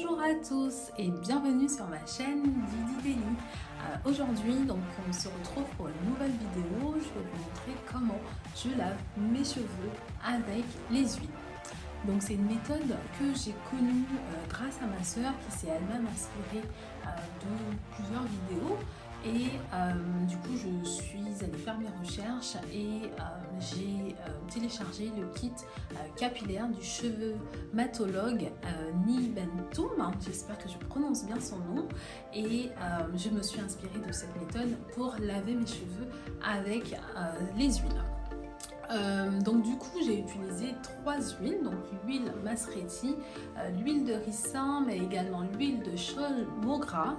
Bonjour à tous et bienvenue sur ma chaîne Didi Daily. Aujourd'hui, on se retrouve pour une nouvelle vidéo. Je vais vous montrer comment je lave mes cheveux avec les huiles. Donc c'est une méthode que j'ai connue grâce à ma sœur qui s'est elle-même inspirée de plusieurs vidéos. Et du coup je suis allée faire mes recherches et j'ai téléchargé le kit capillaire du cheveumatologue Nibentoum, j'espère que je prononce bien son nom, et je me suis inspirée de cette méthode pour laver mes cheveux avec les huiles. Donc du coup j'ai utilisé 3 huiles, donc l'huile Masreti, l'huile de ricin, mais également l'huile de Chol Mogra.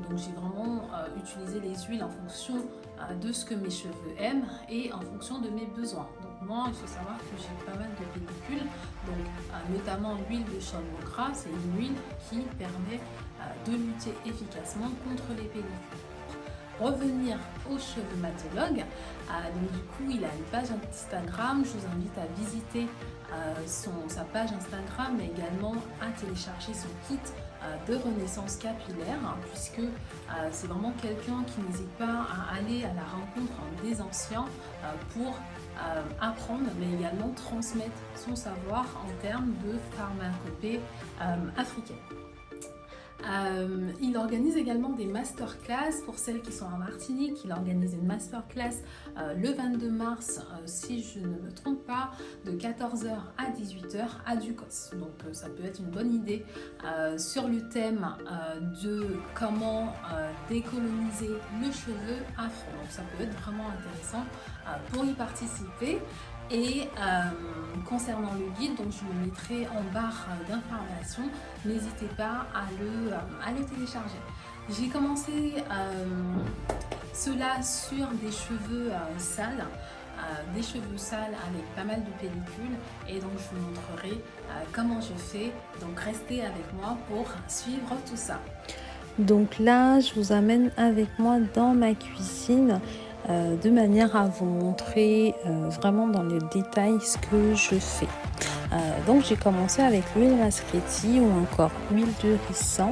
Donc j'ai vraiment utilisé les huiles en fonction de ce que mes cheveux aiment et en fonction de mes besoins. Donc moi il faut savoir que j'ai pas mal de pellicules, donc notamment l'huile de Chol Mogra, c'est une huile qui permet de lutter efficacement contre les pellicules. Revenir au cheveumatologue, donc du coup il a une page Instagram, je vous invite à visiter sa page Instagram, mais également à télécharger son kit de renaissance capillaire, puisque c'est vraiment quelqu'un qui n'hésite pas à aller à la rencontre des anciens pour apprendre, mais également transmettre son savoir en termes de pharmacopée africaine. Il organise également des masterclass pour celles qui sont en Martinique. Il organise une masterclass le 22 mars, si je ne me trompe pas, de 14h à 18h à Ducos. Donc ça peut être une bonne idée sur le thème de comment décoloniser le cheveu afro. Donc ça peut être vraiment intéressant pour y participer. Et concernant le guide, donc je le mettrai en barre d'informations, n'hésitez pas à le télécharger. J'ai commencé cela sur des cheveux sales, avec pas mal de pellicules, et donc je vous montrerai comment je fais. Donc restez avec moi pour suivre tout ça. Donc là, je vous amène avec moi dans ma cuisine de manière à vous montrer vraiment dans le détail ce que je fais. Donc j'ai commencé avec l'huile Masreti ou encore l'huile de ricin.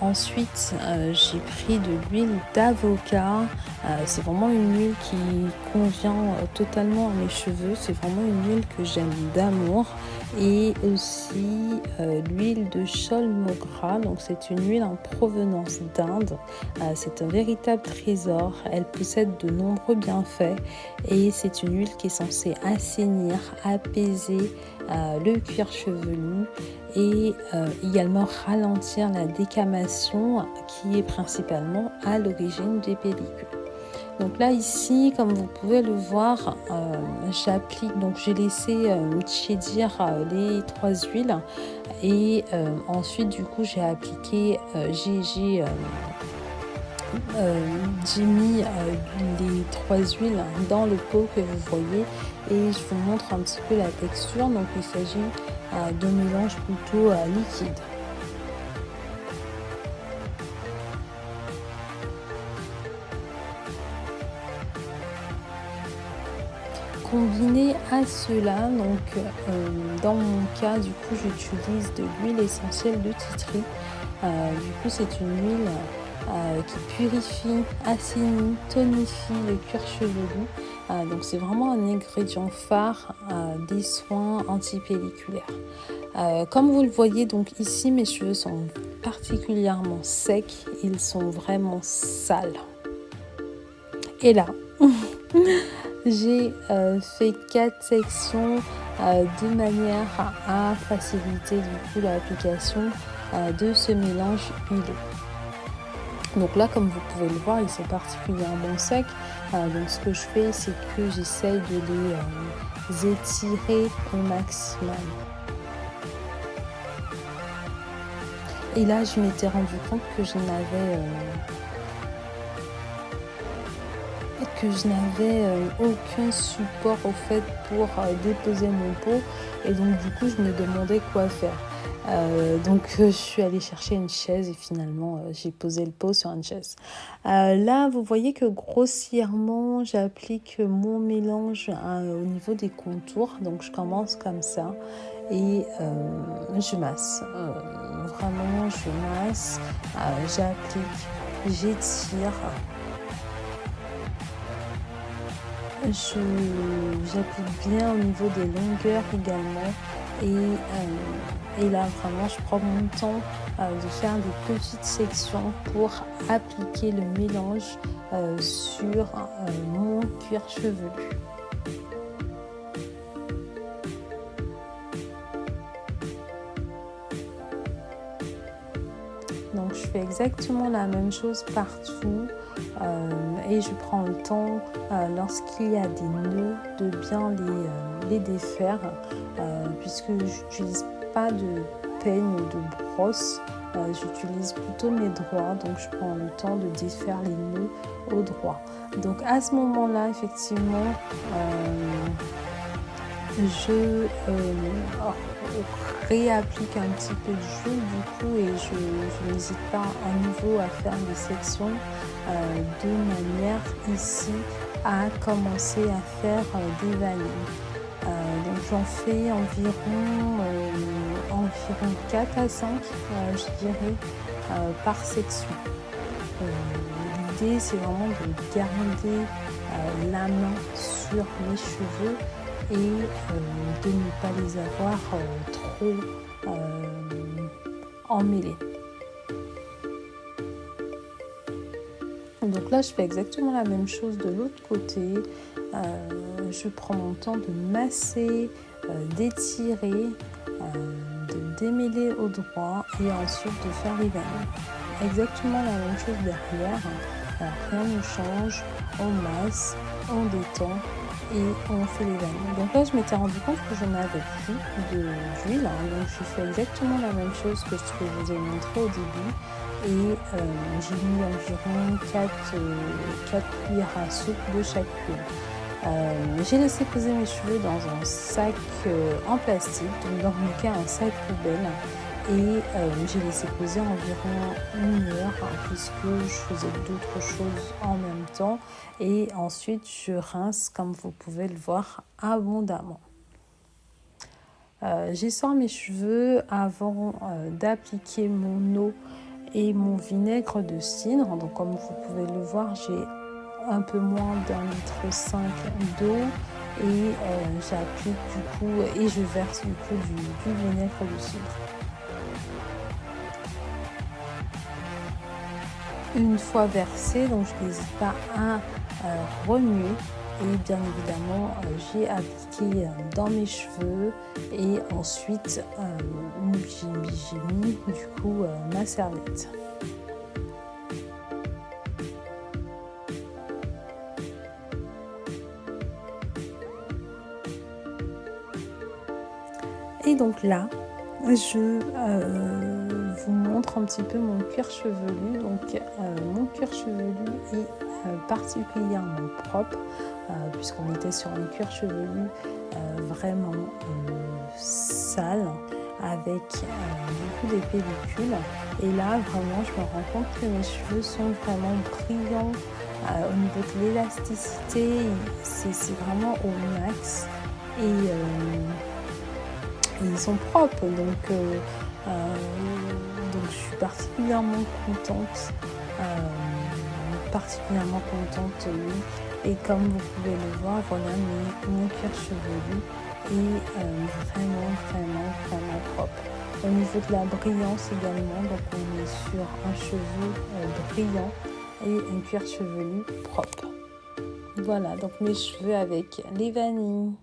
Ensuite, j'ai pris de l'huile d'avocat. C'est vraiment une huile qui convient totalement à mes cheveux. C'est vraiment une huile que j'aime d'amour. Et aussi l'huile de Chol Mogra. Donc c'est une huile en provenance d'Inde. C'est un véritable trésor. Elle possède de nombreux bienfaits et c'est une huile qui est censée assainir, apaiser le cuir chevelu et également ralentir la décamation qui est principalement à l'origine des pellicules. Donc là ici, comme vous pouvez le voir, j'applique, donc j'ai laissé tiédir les 3 huiles et ensuite du coup j'ai appliqué, j'ai mis les 3 huiles dans le pot que vous voyez et je vous montre un petit peu la texture. Donc il s'agit d'un mélange plutôt liquide. Combiné à cela, donc dans mon cas, du coup j'utilise de l'huile essentielle de titri. Du coup c'est une huile qui purifie, assainit, tonifie le cuir chevelu. Donc c'est vraiment un ingrédient phare des soins antipelliculaires. Comme vous le voyez, donc ici mes cheveux sont particulièrement secs, ils sont vraiment sales. Et là, j'ai fait 4 sections de manière à faciliter du coup l'application de ce mélange huilé. Donc là, comme vous pouvez le voir, ils sont particulièrement secs. Donc ce que je fais, c'est que j'essaye de les étirer au maximum. Et là, je m'étais rendu compte que je n'avais aucun support au fait pour déposer mon pot, et donc du coup je me demandais quoi faire. Donc je suis allée chercher une chaise et finalement j'ai posé le pot sur une chaise. Là, vous voyez que grossièrement, j'applique mon mélange au niveau des contours. Donc je commence comme ça et je masse. Vraiment, je masse, j'applique, j'étire. J'applique bien au niveau des longueurs également et là vraiment je prends mon temps de faire des petites sections pour appliquer le mélange sur mon cuir chevelu. Donc je fais exactement la même chose partout et je prends le temps lorsqu'il y a des nœuds de bien les défaire puisque j'utilise pas de peigne ou de brosse, j'utilise plutôt mes doigts, donc je prends le temps de défaire les nœuds au droit. Donc à ce moment-là effectivement je réapplique un petit peu de jus du coup et je n'hésite pas à nouveau à faire des sections de manière ici à commencer à faire des vanilles. Donc j'en fais environ 4 à 5 je dirais par section. L'idée c'est vraiment de garder la main sur mes cheveux et de ne pas les avoir trop emmêlés. Donc là je fais exactement la même chose de l'autre côté. Je prends mon temps de masser, d'étirer, de démêler au droit et ensuite de faire les vanilles. Exactement la même chose derrière. Rien ne change, on masse, on détend et on fait les vanilles. Donc là je m'étais rendu compte que je n'avais plus d'huile, donc je fais exactement la même chose que ce que je vous ai montré au début et j'ai mis environ 4 cuillères à soupe de chaque huile. J'ai laissé poser mes cheveux dans un sac en plastique, donc dans mon cas un sac poubelle. Et j'ai laissé poser environ 1 heure puisque je faisais d'autres choses en même temps. Et ensuite, je rince, comme vous pouvez le voir, abondamment. J'essore mes cheveux avant d'appliquer mon eau et mon vinaigre de cidre. Donc comme vous pouvez le voir, j'ai un peu moins d'1,5 litre d'eau. Et j'applique du coup, et je verse du coup du vinaigre de cidre. Une fois versé, donc je n'hésite pas à remuer et bien évidemment j'ai appliqué dans mes cheveux et ensuite j'ai mis du coup ma serviette. Et donc là, je vous montre un petit peu mon cuir chevelu. Donc mon cuir chevelu est particulièrement propre puisqu'on était sur un cuir chevelu vraiment sale avec beaucoup de pellicules. Et là vraiment je me rends compte que mes cheveux sont vraiment brillants au niveau de l'élasticité, c'est vraiment au max et ils sont propres, donc je suis particulièrement contente, oui. Et comme vous pouvez le voir, voilà mon cuir chevelu est vraiment propre. Au niveau de la brillance également, donc on est sur un cheveu brillant et un cuir chevelu propre. Voilà, donc mes cheveux avec les vanilles.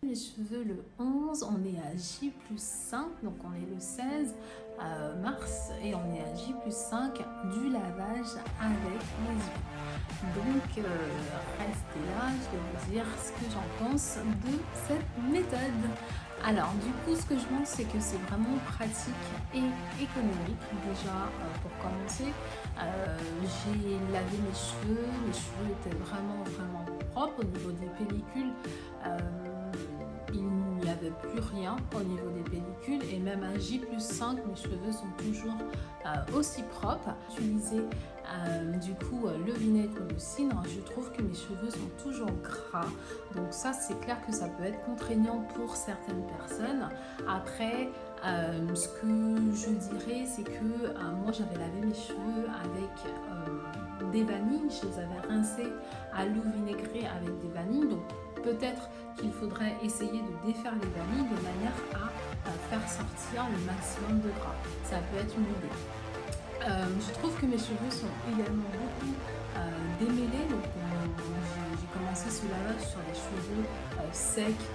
Les cheveux le 11, on est à J+5, donc on est le 16 mars et on est à J+5 du lavage avec les huiles. Donc restez là, je vais vous dire ce que j'en pense de cette méthode. Alors du coup ce que je pense c'est que c'est vraiment pratique et économique. Déjà pour commencer, j'ai lavé mes cheveux étaient vraiment propres au niveau des pellicules. Il n'y avait j'avais plus rien au niveau des pellicules, et même à J+5 mes cheveux sont toujours aussi propres. Utiliser du coup le vinaigre de cidre, je trouve que mes cheveux sont toujours gras, donc ça c'est clair que ça peut être contraignant pour certaines personnes. Après ce que je dirais, c'est que moi j'avais lavé mes cheveux avec des vanilles, je les avais rincés à l'eau vinaigrée avec des vanilles, donc peut-être qu'il faudrait essayer de défaire les vanilles de manière à faire sortir le maximum de gras. Ça peut être une idée. Je trouve que mes cheveux sont également beaucoup démêlés, donc j'ai commencé ce lavage sur les cheveux secs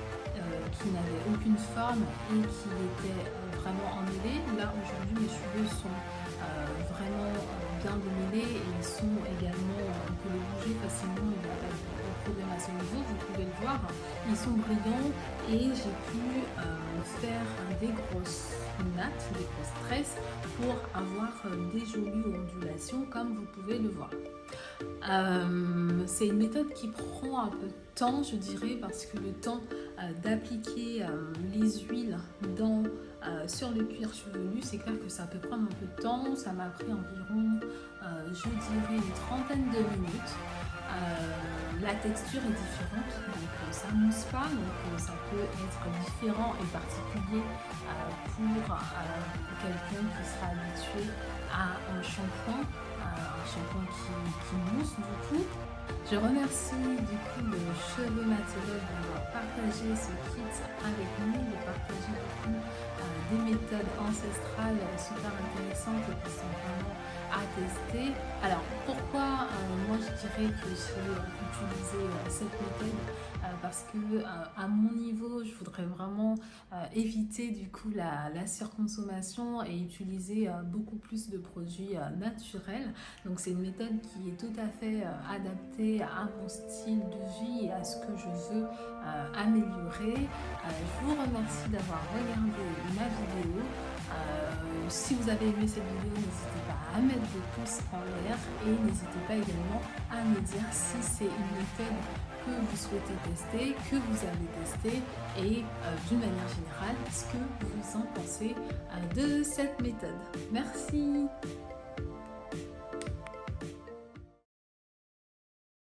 qui n'avaient aucune forme et qui étaient vraiment emmêlés. Là aujourd'hui mes cheveux sont vraiment bien démêlés et ils sont également, on peut les bouger facilement, il n'y a pas de problème à ce niveau, vous pouvez le voir, ils sont brillants et j'ai pu faire des grosses nattes, des grosses tresses pour avoir des jolies ondulations comme vous pouvez le voir. C'est une méthode qui prend un peu de temps, je dirais, parce que le temps d'appliquer les huiles sur le cuir chevelu, c'est clair que ça peut prendre un peu de temps. Ça m'a pris environ, je dirais, une trentaine de minutes. La texture est différente, donc ça ne mousse pas, donc ça peut être différent et particulier pour quelqu'un qui sera habitué à un shampoing qui mousse du coup. Je remercie du coup le Cheveux Matériel d'avoir partagé ce kit avec nous, de partager beaucoup des méthodes ancestrales super intéressantes et qui sont vraiment à tester. Alors pourquoi moi je dirais que j'ai utilisé cette méthode, parce que à mon niveau je voudrais vraiment éviter du coup la surconsommation et utiliser beaucoup plus de produits naturels. Donc c'est une méthode qui est tout à fait adaptée à mon style de vie et à ce que je veux améliorer. Je vous remercie d'avoir regardé ma vidéo. Si vous avez aimé cette vidéo, n'hésitez pas à mettre des pouces en l'air et n'hésitez pas également à me dire si c'est une méthode que vous souhaitez tester, que vous avez testé et d'une manière générale, ce que vous en pensez de cette méthode. Merci!